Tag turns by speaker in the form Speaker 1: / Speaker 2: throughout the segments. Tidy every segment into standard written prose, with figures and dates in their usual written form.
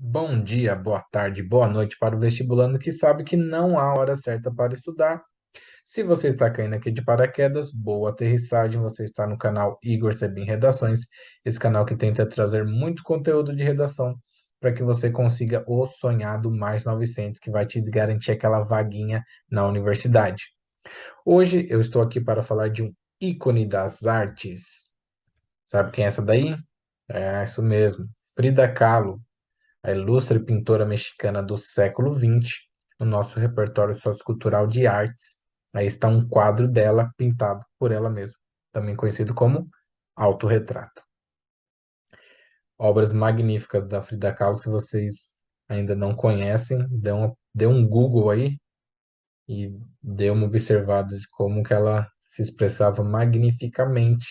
Speaker 1: Bom dia, boa tarde, boa noite para o vestibulando que sabe que não há hora certa para estudar. Se você está caindo aqui de paraquedas, boa aterrissagem. Você está no canal Igor Sebin Redações, esse canal que tenta trazer muito conteúdo de redação para que você consiga o sonhado mais 900, que vai te garantir aquela vaguinha na universidade. Hoje eu estou aqui para falar de um ícone das artes. Sabe quem é essa daí? É isso mesmo, Frida Kahlo, a ilustre pintora mexicana do século XX, no nosso repertório sociocultural de artes. Aí está um quadro dela pintado por ela mesma, também conhecido como autorretrato. Obras magníficas da Frida Kahlo, se vocês ainda não conhecem, dê um Google aí e dê uma observada de como que ela se expressava magnificamente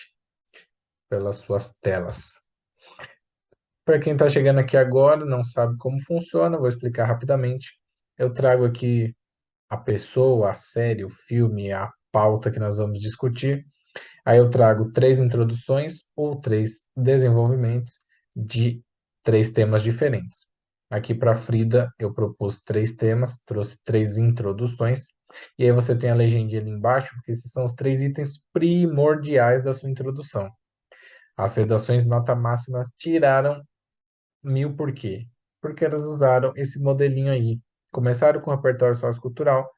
Speaker 1: pelas suas telas. Para quem está chegando aqui agora, não sabe como funciona, vou explicar rapidamente. Eu trago aqui a pessoa, a série, o filme, a pauta que nós vamos discutir. Aí eu trago três introduções ou três desenvolvimentos de três temas diferentes. Aqui para Frida eu propus três temas, trouxe três introduções, e aí você tem a legendinha ali embaixo, porque esses são os três itens primordiais da sua introdução. As redações nota máxima tiraram 1000 por quê? Porque elas usaram esse modelinho aí. Começaram com o repertório sociocultural,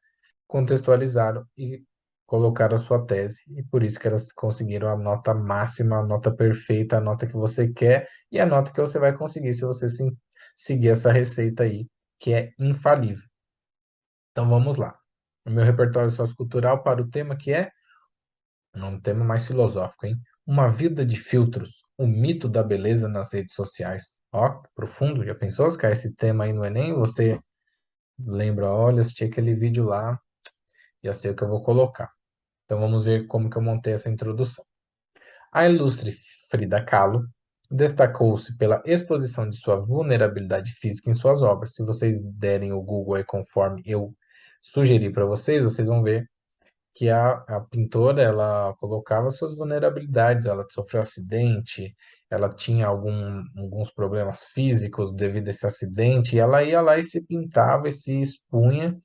Speaker 1: contextualizaram e colocaram a sua tese. E por isso que elas conseguiram a nota máxima, a nota perfeita, a nota que você quer e a nota que você vai conseguir se você seguir essa receita aí, que é infalível. Então vamos lá. O meu repertório sociocultural para o tema que é um tema mais filosófico, hein? Uma vida de filtros, o mito da beleza nas redes sociais. Ó, profundo, já pensou se cair esse tema aí no Enem? Você lembra, olha, assisti aquele vídeo lá, já sei o que eu vou colocar. Então vamos ver como que eu montei essa introdução. A ilustre Frida Kahlo destacou-se pela exposição de sua vulnerabilidade física em suas obras. Se vocês derem o Google aí conforme eu sugeri para vocês, vocês vão ver que a pintora ela colocava suas vulnerabilidades, ela sofreu acidente, ela tinha alguns problemas físicos devido a esse acidente, e ela ia lá e se pintava e se expunha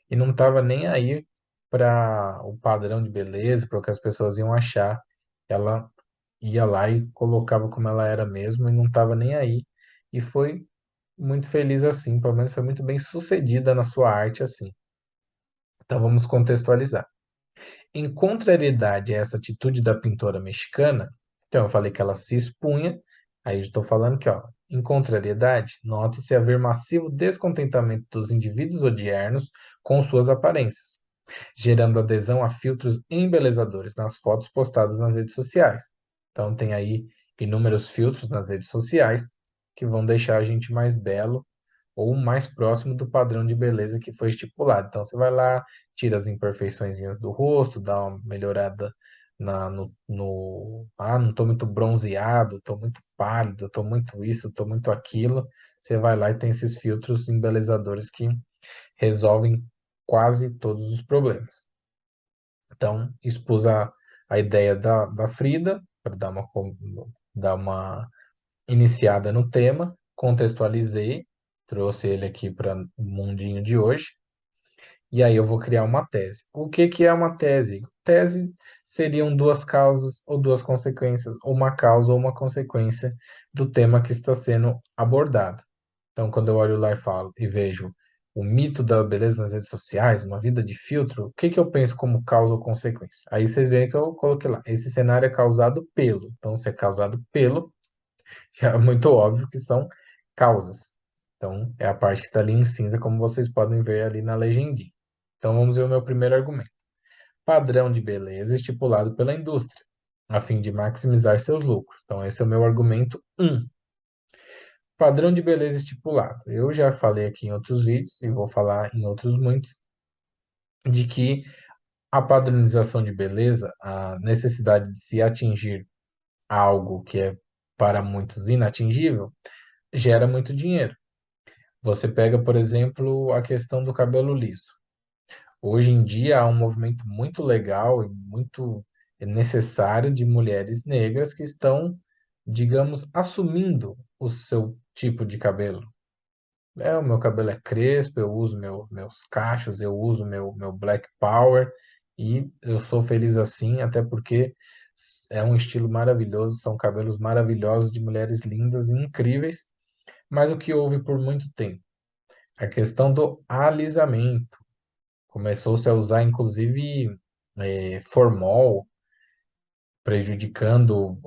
Speaker 1: e não estava nem aí para o padrão de beleza, para o que as pessoas iam achar. Ela ia lá e colocava como ela era mesmo e não estava nem aí. E foi muito feliz assim, pelo menos foi muito bem sucedida na sua arte assim. Então vamos contextualizar. Em contrariedade a essa atitude da pintora mexicana, então eu falei que ela se expunha, aí estou falando que, ó, em contrariedade, nota-se haver massivo descontentamento dos indivíduos odiernos com suas aparências, gerando adesão a filtros embelezadores nas fotos postadas nas redes sociais. Então tem aí inúmeros filtros nas redes sociais que vão deixar a gente mais belo ou mais próximo do padrão de beleza que foi estipulado. Então você vai lá, tira as imperfeições do rosto, dá uma melhorada não tô muito bronzeado, tô muito pálido, tô muito isso, tô muito aquilo. Você vai lá e tem esses filtros embelezadores que resolvem quase todos os problemas. Então, expus a ideia da Frida, para dar uma iniciada no tema, contextualizei, trouxe ele aqui para o mundinho de hoje, e aí eu vou criar uma tese. O que que é uma tese? Tese seriam duas causas ou duas consequências, ou uma causa ou uma consequência do tema que está sendo abordado. Então, quando eu olho lá e falo e vejo o mito da beleza nas redes sociais, uma vida de filtro, o que que eu penso como causa ou consequência? Aí vocês veem que eu coloquei lá. Esse cenário é causado pelo. Então, se é causado pelo, já é muito óbvio que são causas. Então, é a parte que está ali em cinza, como vocês podem ver ali na legendinha. Então, vamos ver o meu primeiro argumento. Padrão de beleza estipulado pela indústria, a fim de maximizar seus lucros. Então, esse é o meu argumento um. Padrão de beleza estipulado. Eu já falei aqui em outros vídeos, e vou falar em outros muitos, de que a padronização de beleza, a necessidade de se atingir algo que é para muitos inatingível, gera muito dinheiro. Você pega, por exemplo, a questão do cabelo liso. Hoje em dia há um movimento muito legal e muito necessário de mulheres negras que estão, digamos, assumindo o seu tipo de cabelo. O meu cabelo é crespo, eu uso meus cachos, eu uso meu Black Power e eu sou feliz assim, até porque é um estilo maravilhoso, são cabelos maravilhosos de mulheres lindas e incríveis. Mas o que houve por muito tempo? A questão do alisamento. Começou-se a usar, inclusive, formol, prejudicando,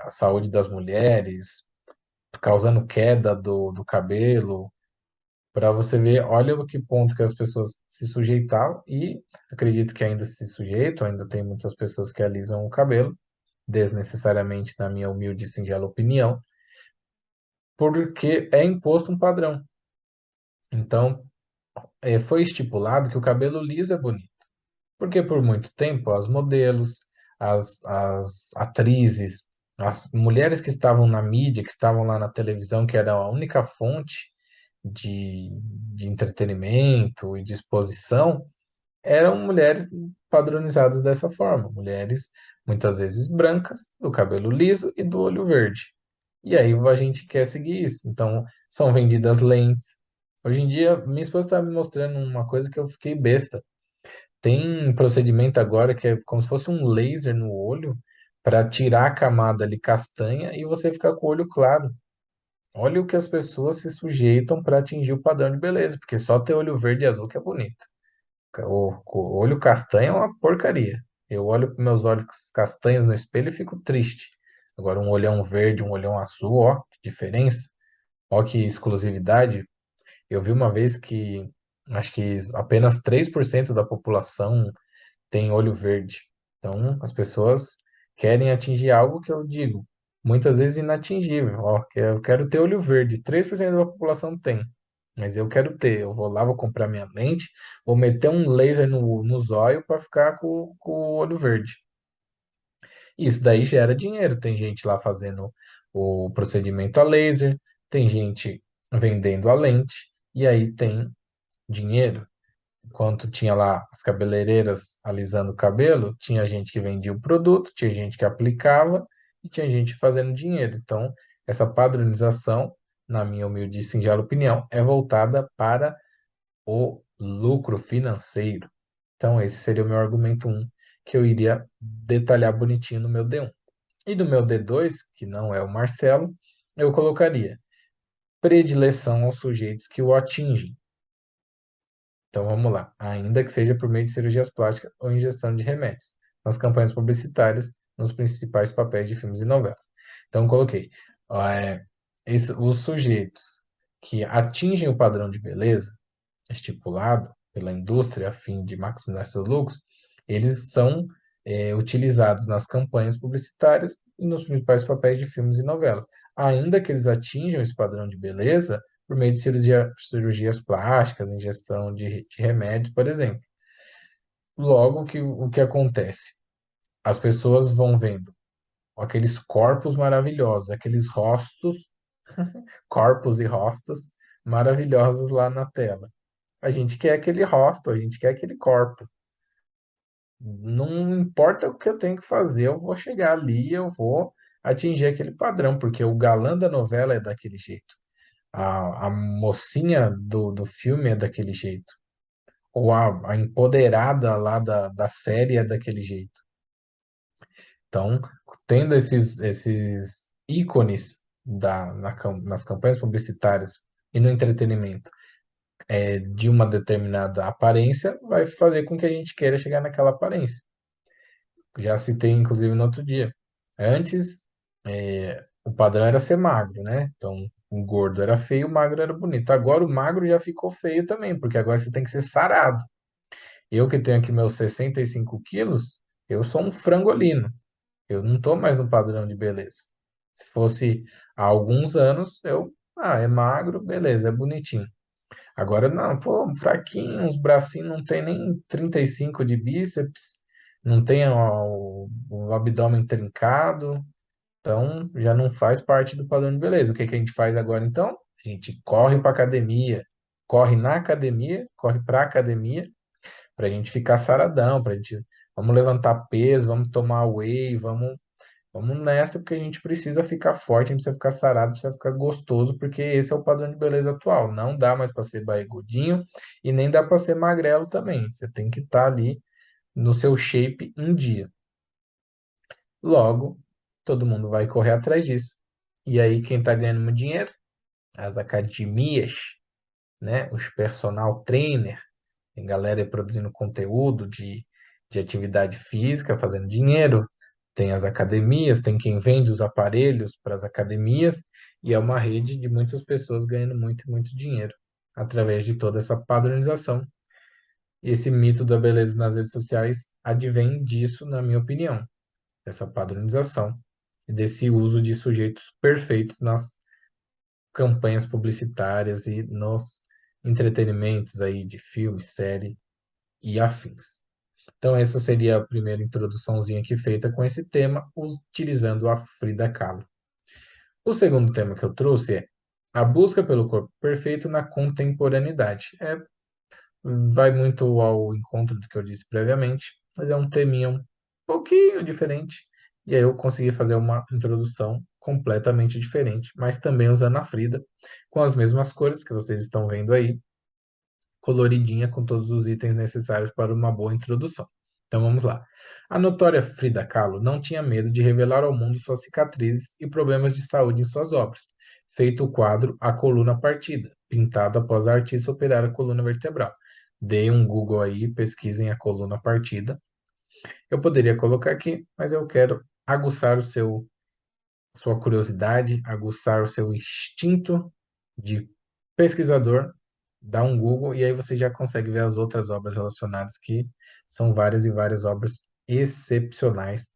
Speaker 1: a saúde das mulheres, causando queda do cabelo. Para você ver, olha o que ponto que as pessoas se sujeitavam e acredito que ainda se sujeitam, ainda tem muitas pessoas que alisam o cabelo, desnecessariamente, na minha humilde e singela opinião, porque é imposto um padrão. Então, foi estipulado que o cabelo liso é bonito. Porque por muito tempo as modelos, as atrizes, as mulheres que estavam na mídia, que estavam lá na televisão, que era a única fonte de entretenimento e de exposição, eram mulheres padronizadas dessa forma, mulheres muitas vezes brancas, do cabelo liso e do olho verde. E aí a gente quer seguir isso. Então, são vendidas lentes. Hoje em dia, minha esposa estava me mostrando uma coisa que eu fiquei besta. Tem um procedimento agora que é como se fosse um laser no olho para tirar a camada ali castanha e você ficar com o olho claro. Olha o que as pessoas se sujeitam para atingir o padrão de beleza, porque só ter olho verde e azul que é bonito. O olho castanho é uma porcaria. Eu olho para meus olhos castanhos no espelho e fico triste. Agora, um olhão verde, um olhão azul, ó, que diferença. Ó, que exclusividade. Eu vi uma vez que acho que apenas 3% da população tem olho verde. Então, as pessoas querem atingir algo que eu digo, muitas vezes inatingível. Ó, que eu quero ter olho verde. 3% da população tem, mas eu quero ter. Eu vou lá, vou comprar minha lente, vou meter um laser no zóio para ficar com o olho verde. Isso daí gera dinheiro. Tem gente lá fazendo o procedimento a laser, tem gente vendendo a lente, e aí tem dinheiro. Enquanto tinha lá as cabeleireiras alisando o cabelo, tinha gente que vendia o produto, tinha gente que aplicava e tinha gente fazendo dinheiro. Então, essa padronização, na minha humilde e singela opinião, é voltada para o lucro financeiro. Então, esse seria o meu argumento um que eu iria detalhar bonitinho no meu D1. E no meu D2, que não é o Marcelo, eu colocaria predileção aos sujeitos que o atingem. Então vamos lá. Ainda que seja por meio de cirurgias plásticas ou ingestão de remédios, nas campanhas publicitárias, nos principais papéis de filmes e novelas. Então coloquei é, os sujeitos que atingem o padrão de beleza estipulado pela indústria a fim de maximizar seus lucros, eles são utilizados nas campanhas publicitárias e nos principais papéis de filmes e novelas. Ainda que eles atinjam esse padrão de beleza, por meio de cirurgias plásticas, ingestão de remédios, por exemplo. Logo, o que acontece? As pessoas vão vendo aqueles corpos maravilhosos, aqueles rostos, corpos e rostos maravilhosos lá na tela. A gente quer aquele rosto, a gente quer aquele corpo. Não importa o que eu tenho que fazer, eu vou chegar ali, eu vou atingir aquele padrão, porque o galã da novela é daquele jeito. A mocinha do filme é daquele jeito. Ou a empoderada lá da série é daquele jeito. Então, tendo esses ícones nas campanhas publicitárias e no entretenimento de uma determinada aparência, vai fazer com que a gente queira chegar naquela aparência. Já citei, inclusive, no outro dia. Antes, o padrão era ser magro, né? Então, o gordo era feio, o magro era bonito. Agora, o magro já ficou feio também, porque agora você tem que ser sarado. Eu que tenho aqui meus 65 quilos, eu sou um frangolino. Eu não tô mais no padrão de beleza. Se fosse há alguns anos, é magro, beleza, é bonitinho. Agora não, pô, um fraquinho, uns bracinhos, não tem nem 35 de bíceps, não tem o abdômen trincado, então já não faz parte do padrão de beleza. O que que a gente faz agora então? A gente corre para academia, corre na academia, corre para academia, para a gente ficar saradão, vamos levantar peso, vamos tomar whey, vamos Vamos nessa porque a gente precisa ficar forte, a gente precisa ficar sarado, precisa ficar gostoso, porque esse é o padrão de beleza atual. Não dá mais para ser barrigudinho e nem dá para ser magrelo também. Você tem que estar ali no seu shape em dia. Logo, todo mundo vai correr atrás disso. E aí, quem está ganhando muito dinheiro? As academias, né? Os personal trainer. Tem galera aí produzindo conteúdo de atividade física, fazendo dinheiro. Tem as academias, tem quem vende os aparelhos para as academias. E é uma rede de muitas pessoas ganhando muito, muito dinheiro através de toda essa padronização. Esse mito da beleza nas redes sociais advém disso, na minha opinião, dessa padronização e desse uso de sujeitos perfeitos nas campanhas publicitárias e nos entretenimentos aí de filme, série e afins. Então, essa seria a primeira introduçãozinha aqui feita com esse tema, utilizando a Frida Kahlo. O segundo tema que eu trouxe é a busca pelo corpo perfeito na contemporaneidade. Vai muito ao encontro do que eu disse previamente, mas é um teminha um pouquinho diferente. E aí eu consegui fazer uma introdução completamente diferente, mas também usando a Frida, com as mesmas cores que vocês estão vendo aí, coloridinha com todos os itens necessários para uma boa introdução. Então vamos lá. A notória Frida Kahlo não tinha medo de revelar ao mundo suas cicatrizes e problemas de saúde em suas obras, feito o quadro A Coluna Partida, pintado após a artista operar a coluna vertebral. Dei um Google aí, pesquisem a coluna partida. Eu poderia colocar aqui, mas eu quero aguçar sua curiosidade, aguçar o seu instinto de pesquisador, dá um Google e aí você já consegue ver as outras obras relacionadas, que são várias e várias obras excepcionais.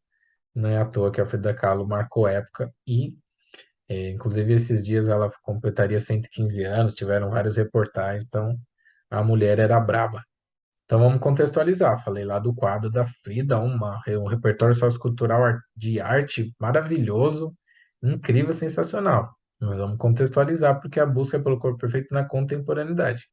Speaker 1: Não é à toa que a Frida Kahlo marcou época e, inclusive, esses dias ela completaria 115 anos, tiveram várias reportagens, então a mulher era braba. Então vamos contextualizar. Falei lá do quadro da Frida, um repertório sociocultural de arte maravilhoso, incrível, sensacional. Mas vamos contextualizar porque a busca pelo corpo perfeito na contemporaneidade.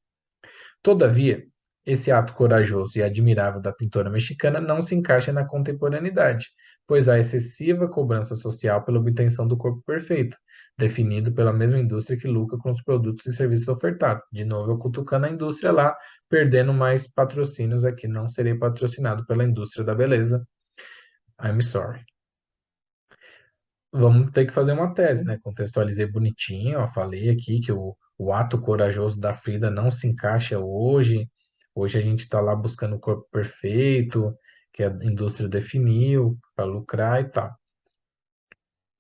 Speaker 1: Todavia, esse ato corajoso e admirável da pintora mexicana não se encaixa na contemporaneidade, pois há excessiva cobrança social pela obtenção do corpo perfeito, definido pela mesma indústria que lucra com os produtos e serviços ofertados. De novo, eu cutucando a indústria lá, perdendo mais patrocínios aqui. Não serei patrocinado pela indústria da beleza. I'm sorry. Vamos ter que fazer uma tese, né? Contextualizei bonitinho, ó, falei aqui que o ato corajoso da Frida não se encaixa hoje. Hoje a gente está lá buscando o corpo perfeito, que a indústria definiu para lucrar e tal.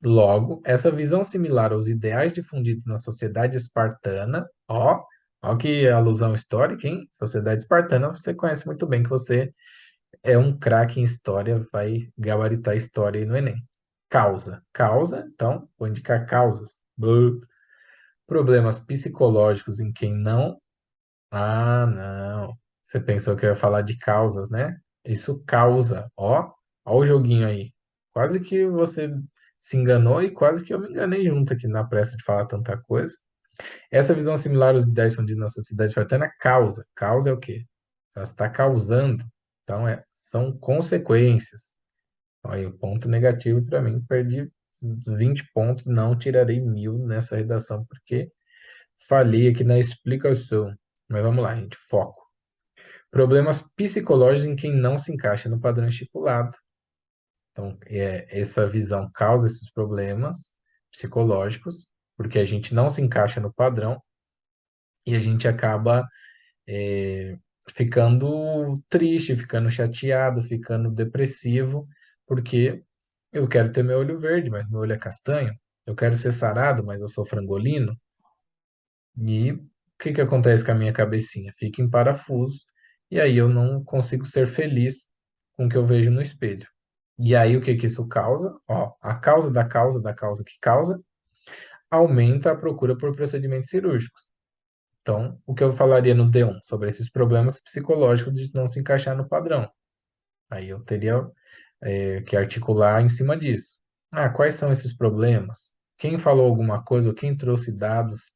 Speaker 1: Logo, essa visão similar aos ideais difundidos na sociedade espartana, ó que alusão histórica, hein? Sociedade espartana, você conhece muito bem que você é um craque em história, vai gabaritar história aí no Enem. Causa, então, vou indicar causas. Problemas psicológicos em quem não. Ah, não. Você pensou que eu ia falar de causas, né? Isso causa, ó o joguinho aí. Quase que você se enganou e quase que eu me enganei junto aqui na pressa de falar tanta coisa. Essa visão similar aos ideais fundidos na sociedade espartana causa. Causa é o quê? Ela está causando. Então, são consequências. Aí, o ponto negativo para mim, perdi 20 pontos, não tirarei 1000 nessa redação, porque falhei aqui na explicação. Mas vamos lá, gente, foco. Problemas psicológicos em quem não se encaixa no padrão estipulado. Então, essa visão causa esses problemas psicológicos, porque a gente não se encaixa no padrão e a gente acaba é, ficando triste, ficando chateado, ficando depressivo, porque eu quero ter meu olho verde, mas meu olho é castanho. Eu quero ser sarado, mas eu sou frangolino. E o que que acontece com a minha cabecinha? Fica em parafuso, e aí eu não consigo ser feliz com o que eu vejo no espelho. E aí o que que isso causa? Ó, a causa da causa da causa que causa aumenta a procura por procedimentos cirúrgicos. Então, o que eu falaria no D1 sobre esses problemas psicológicos de não se encaixar no padrão? Aí eu teria que articular em cima disso. Ah, quais são esses problemas? Quem falou alguma coisa ou quem trouxe dados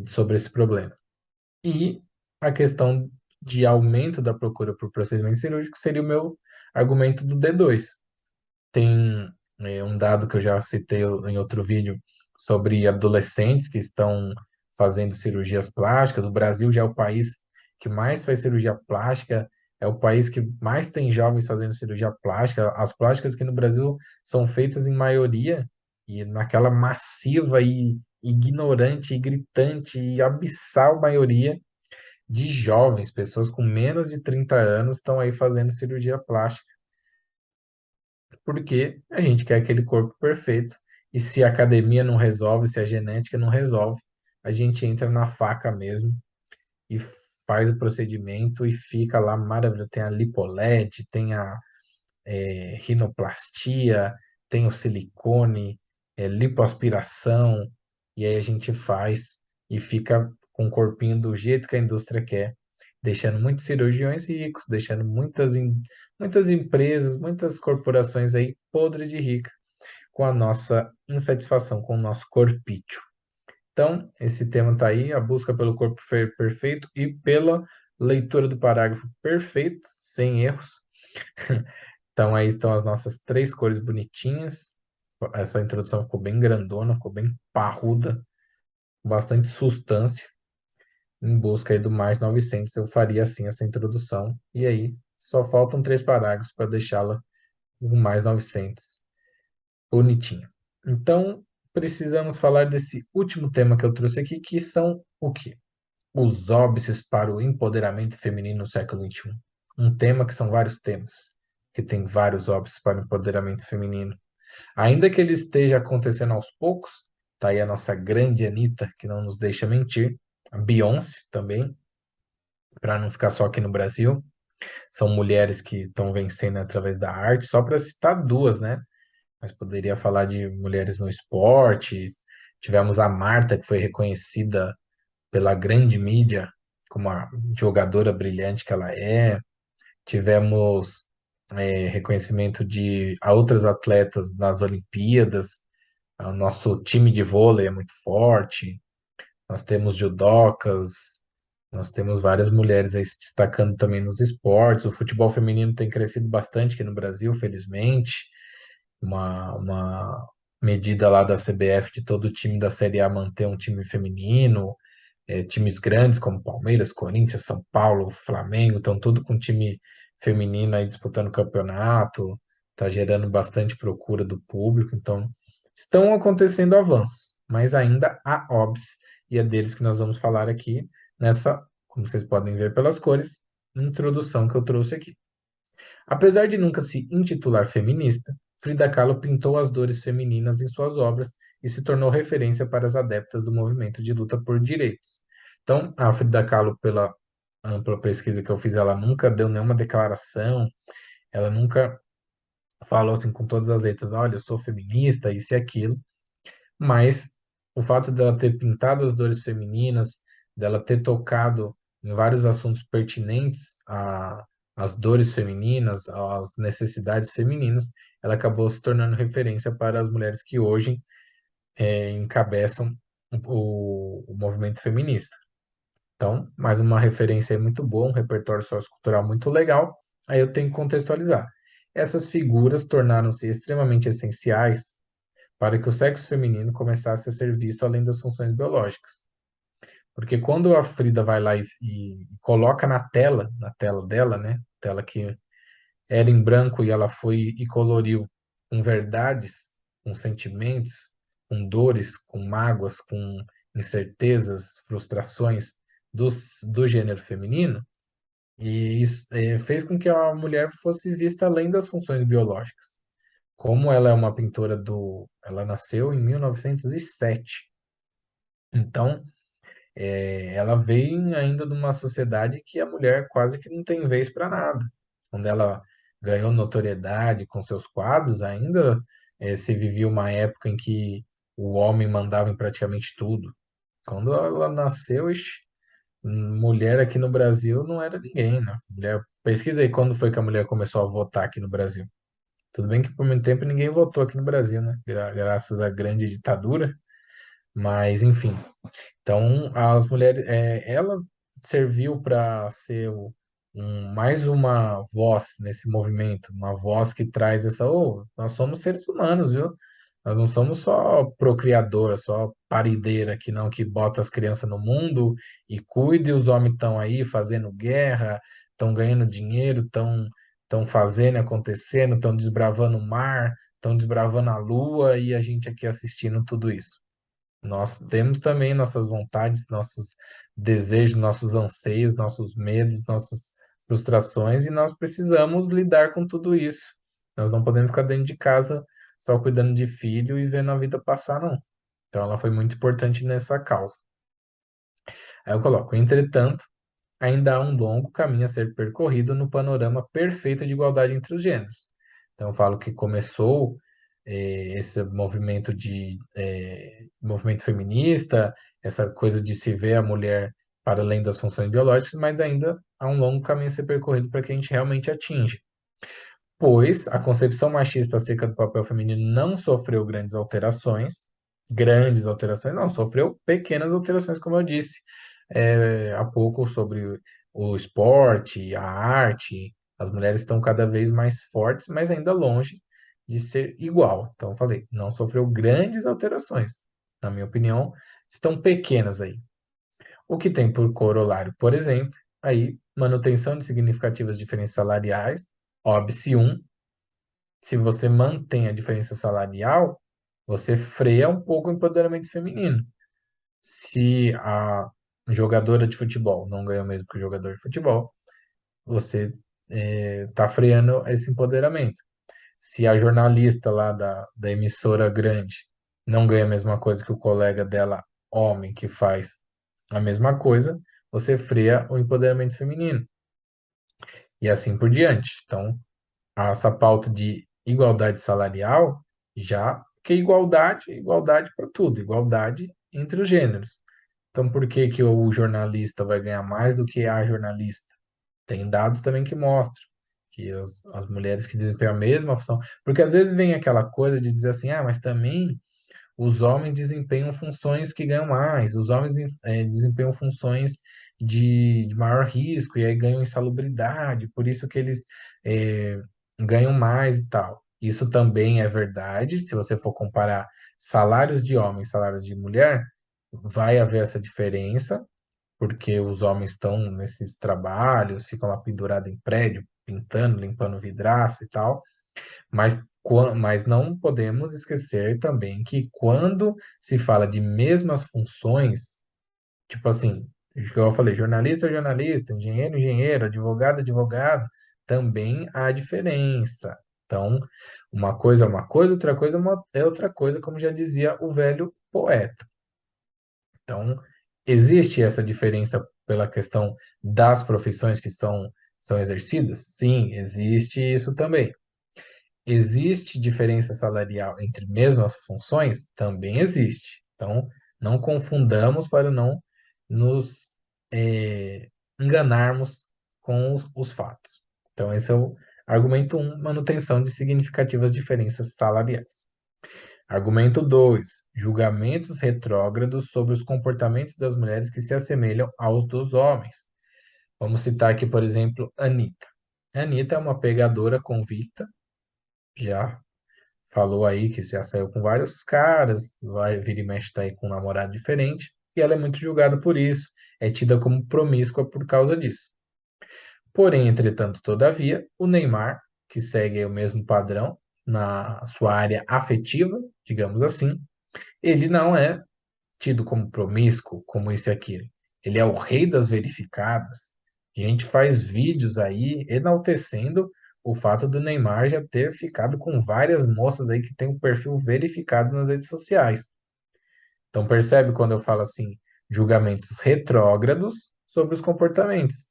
Speaker 1: sobre esse problema? E a questão de aumento da procura por procedimento cirúrgico seria o meu argumento do D2. Tem um dado que eu já citei em outro vídeo sobre adolescentes que estão fazendo cirurgias plásticas. O Brasil já é o país que mais faz cirurgia plástica, é o país que mais tem jovens fazendo cirurgia plástica. As plásticas aqui no Brasil são feitas em maioria e naquela massiva e ignorante, e gritante e abissal maioria de jovens, pessoas com menos de 30 anos estão aí fazendo cirurgia plástica porque a gente quer aquele corpo perfeito. E se a academia não resolve, se a genética não resolve, a gente entra na faca mesmo e faz o procedimento e fica lá maravilhoso. Tem a lipoled, tem a rinoplastia, tem o silicone, lipoaspiração, e aí a gente faz e fica com o corpinho do jeito que a indústria quer, deixando muitos cirurgiões ricos, deixando muitas empresas, muitas corporações aí podres de rica com a nossa insatisfação com o nosso corpício. Então, esse tema está aí, a busca pelo corpo perfeito e pela leitura do parágrafo perfeito, sem erros. Então, aí estão as nossas três cores bonitinhas. Essa introdução ficou bem grandona, ficou bem parruda, com bastante substância. Em busca aí do mais 900, eu faria assim essa introdução. E aí, só faltam três parágrafos para deixá-la com mais 900 bonitinha. Então, precisamos falar desse último tema que eu trouxe aqui, que são o quê? Os óbices para o empoderamento feminino no século XXI. Um tema que são vários temas, que tem vários óbices para o empoderamento feminino. Ainda que ele esteja acontecendo aos poucos, tá aí a nossa grande Anitta, que não nos deixa mentir, a Beyoncé também, para não ficar só aqui no Brasil. São mulheres que estão vencendo através da arte, só para citar duas, né? Mas poderia falar de mulheres no esporte. Tivemos a Marta, que foi reconhecida pela grande mídia como a jogadora brilhante que ela é. Tivemos reconhecimento de a outras atletas nas Olimpíadas. O nosso time de vôlei é muito forte. Nós temos judocas, nós temos várias mulheres aí se destacando também nos esportes. O futebol feminino tem crescido bastante aqui no Brasil, felizmente. Uma medida lá da CBF de todo o time da Série A manter um time feminino. Times grandes como Palmeiras, Corinthians, São Paulo, Flamengo, estão tudo com time feminino aí disputando campeonato, está gerando bastante procura do público, então estão acontecendo avanços, mas ainda há óbices, e é deles que nós vamos falar aqui nessa, como vocês podem ver pelas cores, introdução que eu trouxe aqui. Apesar de nunca se intitular feminista, Frida Kahlo pintou as dores femininas em suas obras e se tornou referência para as adeptas do movimento de luta por direitos. Então, a Frida Kahlo, pela ampla pesquisa que eu fiz, ela nunca deu nenhuma declaração, ela nunca falou assim com todas as letras, olha, eu sou feminista, isso e aquilo, mas o fato dela ter pintado as dores femininas, dela ter tocado em vários assuntos pertinentes às dores femininas, às necessidades femininas, ela acabou se tornando referência para as mulheres que hoje encabeçam o movimento feminista. Então, mais uma referência aí muito boa, um repertório sociocultural muito legal. Aí eu tenho que contextualizar. Essas figuras tornaram-se extremamente essenciais para que o sexo feminino começasse a ser visto além das funções biológicas. Porque quando a Frida vai lá e coloca na tela dela, né, tela que era em branco e ela foi e coloriu com verdades, com sentimentos, com dores, com mágoas, com incertezas, frustrações do gênero feminino, e isso fez com que a mulher fosse vista além das funções biológicas. Como ela é uma pintora ela nasceu em 1907. Então, ela vem ainda de uma sociedade que a mulher quase que não tem vez para nada. Quando ela ganhou notoriedade com seus quadros, ainda se vivia uma época em que o homem mandava em praticamente tudo. Quando ela nasceu, ixi, mulher aqui no Brasil não era ninguém, né? Mulher, pesquisa aí quando foi que a mulher começou a votar aqui no Brasil. Tudo bem que por muito tempo ninguém votou aqui no Brasil, né? Graças à grande ditadura, mas enfim. Então, as mulheres, ela serviu para ser mais uma voz nesse movimento, uma voz que traz essa, nós somos seres humanos, viu? Nós não somos só procriadora, só parideira que não, que bota as crianças no mundo e cuida, e os homens estão aí fazendo guerra, estão ganhando dinheiro, estão fazendo, acontecendo, estão desbravando o mar, estão desbravando a lua e a gente aqui assistindo tudo isso. Nós temos também nossas vontades, nossos desejos, nossos anseios, nossos medos, nossas frustrações, e nós precisamos lidar com tudo isso. Nós não podemos ficar dentro de casa só cuidando de filho e vendo a vida passar, não. Então, ela foi muito importante nessa causa. Aí eu coloco, entretanto, ainda há um longo caminho a ser percorrido no panorama perfeito de igualdade entre os gêneros. Então, eu falo que começou esse movimento movimento feminista, essa coisa de se ver a mulher para além das funções biológicas, mas ainda há um longo caminho a ser percorrido para que a gente realmente atinja, pois a concepção machista acerca do papel feminino não sofreu grandes alterações, não, sofreu pequenas alterações, como eu disse há pouco, sobre o esporte, a arte. As mulheres estão cada vez mais fortes, mas ainda longe de ser igual. Então, eu falei, não sofreu grandes alterações. Na minha opinião, estão pequenas aí. O que tem por corolário, por exemplo, aí, manutenção de significativas diferenças salariais, óbice 1. Se você mantém a diferença salarial, você freia um pouco o empoderamento feminino. Se a jogadora de futebol não ganha o mesmo que o jogador de futebol, você está freando esse empoderamento. Se a jornalista lá da emissora grande não ganha a mesma coisa que o colega dela, homem, que faz a mesma coisa, você freia o empoderamento feminino. E assim por diante. Então, essa pauta de igualdade salarial, já que igualdade, igualdade para tudo, igualdade entre os gêneros. Então, por que que o jornalista vai ganhar mais do que a jornalista? Tem dados também que mostram que as mulheres que desempenham a mesma função, porque às vezes vem aquela coisa de dizer assim, mas também os homens desempenham funções que ganham mais, os homens desempenham funções de maior risco e aí ganham insalubridade, por isso que eles é, ganham mais e tal. Isso também é verdade, se você for comparar salários de homem e salários de mulher, vai haver essa diferença, porque os homens estão nesses trabalhos, ficam lá pendurados em prédio, pintando, limpando vidraça e tal, mas não podemos esquecer também que quando se fala de mesmas funções, tipo assim, o que eu falei, jornalista é jornalista, engenheiro é engenheiro, advogado é advogado, também há diferença. Então, uma coisa é uma coisa, outra coisa é outra coisa, como já dizia o velho poeta. Então, existe essa diferença pela questão das profissões que são exercidas? Sim, existe isso também. Existe diferença salarial entre mesmas funções? Também existe. Então, não confundamos para não nos enganarmos com os fatos. Então, esse é o argumento 1, manutenção de significativas diferenças salariais. Argumento 2, julgamentos retrógrados sobre os comportamentos das mulheres que se assemelham aos dos homens. Vamos citar aqui, por exemplo, Anitta. Anitta é uma pegadora convicta, já falou aí que já saiu com vários caras, vai vira e mexe tá aí com um namorado diferente, e ela é muito julgada por isso, é tida como promíscua por causa disso. Porém, entretanto, todavia, o Neymar, que segue aí o mesmo padrão na sua área afetiva, digamos assim, ele não é tido como promíscuo, como isso e aquilo. Ele é o rei das verificadas. A gente faz vídeos aí enaltecendo o fato do Neymar já ter ficado com várias moças aí que tem o perfil verificado nas redes sociais. Então percebe quando eu falo assim, julgamentos retrógrados sobre os comportamentos.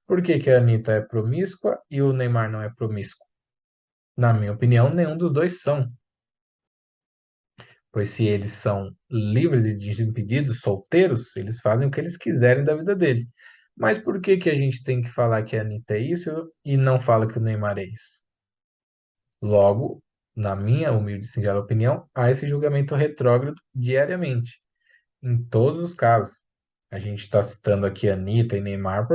Speaker 1: Por que que a Anitta é promíscua e o Neymar não é promíscuo? Na minha opinião, nenhum dos dois são. Pois se eles são livres e desimpedidos, solteiros, eles fazem o que eles quiserem da vida dele. Mas por que que a gente tem que falar que a Anitta é isso e não fala que o Neymar é isso? Logo, na minha humilde e singela opinião, há esse julgamento retrógrado diariamente, em todos os casos. A gente está citando aqui Anitta e Neymar,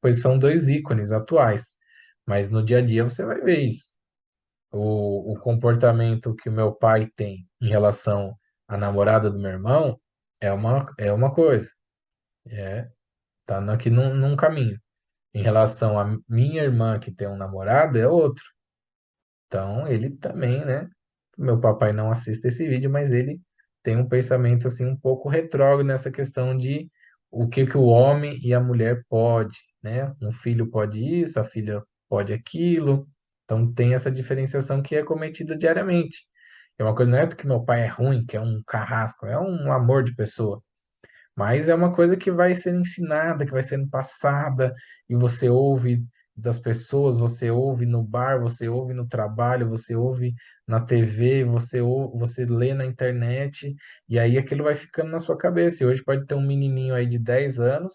Speaker 1: pois são dois ícones atuais. Mas no dia a dia você vai ver isso. O comportamento que o meu pai tem em relação à namorada do meu irmão é uma coisa, é, tá aqui num caminho. Em relação à minha irmã, que tem um namorado, é outro. Então, ele também, né? Meu papai não assiste esse vídeo, mas ele tem um pensamento assim um pouco retrógrado nessa questão de o que que o homem e a mulher pode, né? Um filho pode isso, a filha pode aquilo. Então, tem essa diferenciação que é cometida diariamente. É uma coisa, não é que meu pai é ruim, que é um carrasco, é um amor de pessoa. Mas é uma coisa que vai sendo ensinada, que vai sendo passada, e você ouve das pessoas, você ouve no bar, você ouve no trabalho, você ouve na TV, você lê na internet, e aí aquilo vai ficando na sua cabeça. E hoje pode ter um menininho aí de 10 anos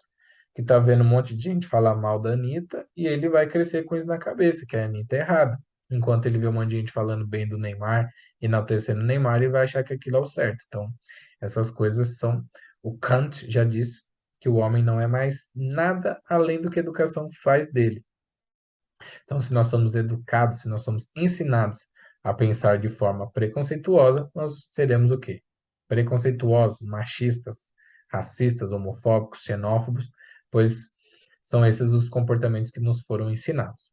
Speaker 1: que tá vendo um monte de gente falar mal da Anitta, e ele vai crescer com isso na cabeça, que a Anitta é errada. Enquanto ele vê um monte de gente falando bem do Neymar, enaltecendo o Neymar, ele vai achar que aquilo é o certo. Então, essas coisas são o Kant já disse que o homem não é mais nada além do que a educação faz dele. Então, se nós somos educados, se nós somos ensinados a pensar de forma preconceituosa, nós seremos o quê? Preconceituosos, machistas, racistas, homofóbicos, xenófobos, pois são esses os comportamentos que nos foram ensinados.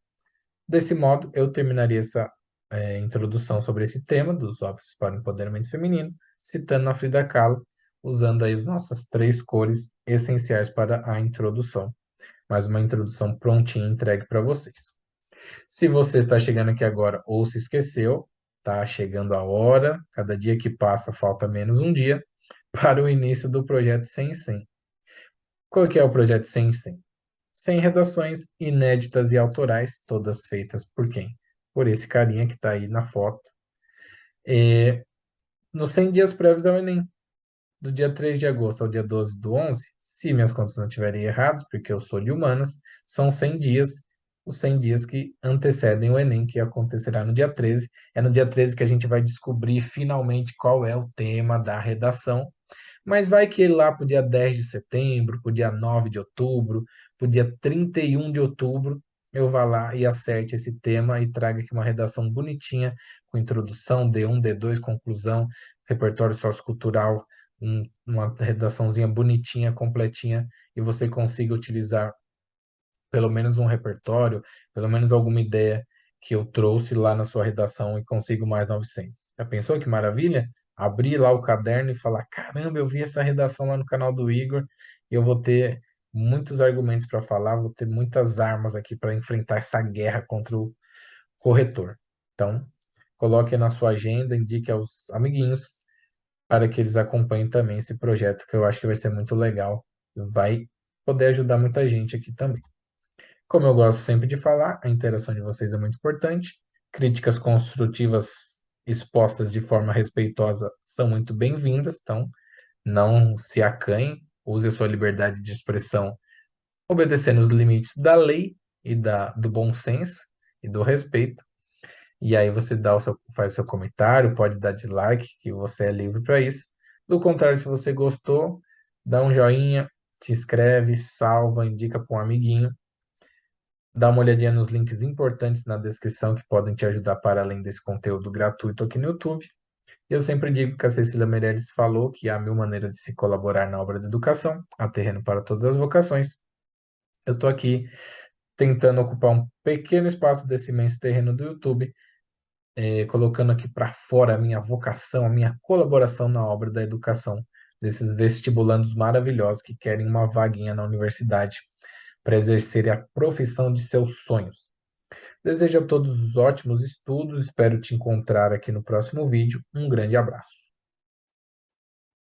Speaker 1: Desse modo, eu terminaria essa introdução sobre esse tema dos óbices para o empoderamento feminino, citando a Frida Kahlo, usando aí as nossas três cores essenciais para a introdução. Mais uma introdução prontinha entregue para vocês. Se você está chegando aqui agora ou se esqueceu, está chegando a hora, cada dia que passa falta menos um dia, para o início do projeto 100 em 100. Qual que é o projeto 100 em 100? 100 redações inéditas e autorais, todas feitas por quem? Por esse carinha que está aí na foto. Nos 100 dias prévios ao Enem, do dia 3 de agosto ao dia 12 do 11, se minhas contas não estiverem erradas, porque eu sou de humanas, são 100 dias, os 100 dias que antecedem o Enem, que acontecerá no dia 13. É no dia 13 que a gente vai descobrir finalmente qual é o tema da redação, mas vai que lá para o dia 10 de setembro, para o dia 9 de outubro, para o dia 31 de outubro, eu vá lá e acerte esse tema e traga aqui uma redação bonitinha, com introdução, D1, D2, conclusão, repertório sociocultural, uma redaçãozinha bonitinha, completinha, e você consiga utilizar pelo menos um repertório, pelo menos alguma ideia que eu trouxe lá na sua redação e consigo mais 900. Já pensou que maravilha? Abrir lá o caderno e falar: caramba, eu vi essa redação lá no canal do Igor e eu vou ter muitos argumentos para falar, vou ter muitas armas aqui para enfrentar essa guerra contra o corretor. Então, coloque na sua agenda, indique aos amiguinhos para que eles acompanhem também esse projeto, que eu acho que vai ser muito legal. Vai poder ajudar muita gente aqui também. Como eu gosto sempre de falar, a interação de vocês é muito importante. Críticas construtivas expostas de forma respeitosa são muito bem-vindas, então não se acanhem, use a sua liberdade de expressão obedecendo os limites da lei e do bom senso e do respeito. E aí você faz o seu comentário, pode dar dislike, que você é livre para isso. Do contrário, se você gostou, dá um joinha, se inscreve, salva, indica para um amiguinho. Dá uma olhadinha nos links importantes na descrição que podem te ajudar para além desse conteúdo gratuito aqui no YouTube. E eu sempre digo que a Cecília Meirelles falou que há mil maneiras de se colaborar na obra de educação, há terreno para todas as vocações. Eu estou aqui tentando ocupar um pequeno espaço desse imenso terreno do YouTube, colocando aqui para fora a minha vocação, a minha colaboração na obra da educação desses vestibulandos maravilhosos que querem uma vaguinha na universidade para exercer a profissão de seus sonhos. Desejo a todos ótimos estudos, espero te encontrar aqui no próximo vídeo. Um grande abraço.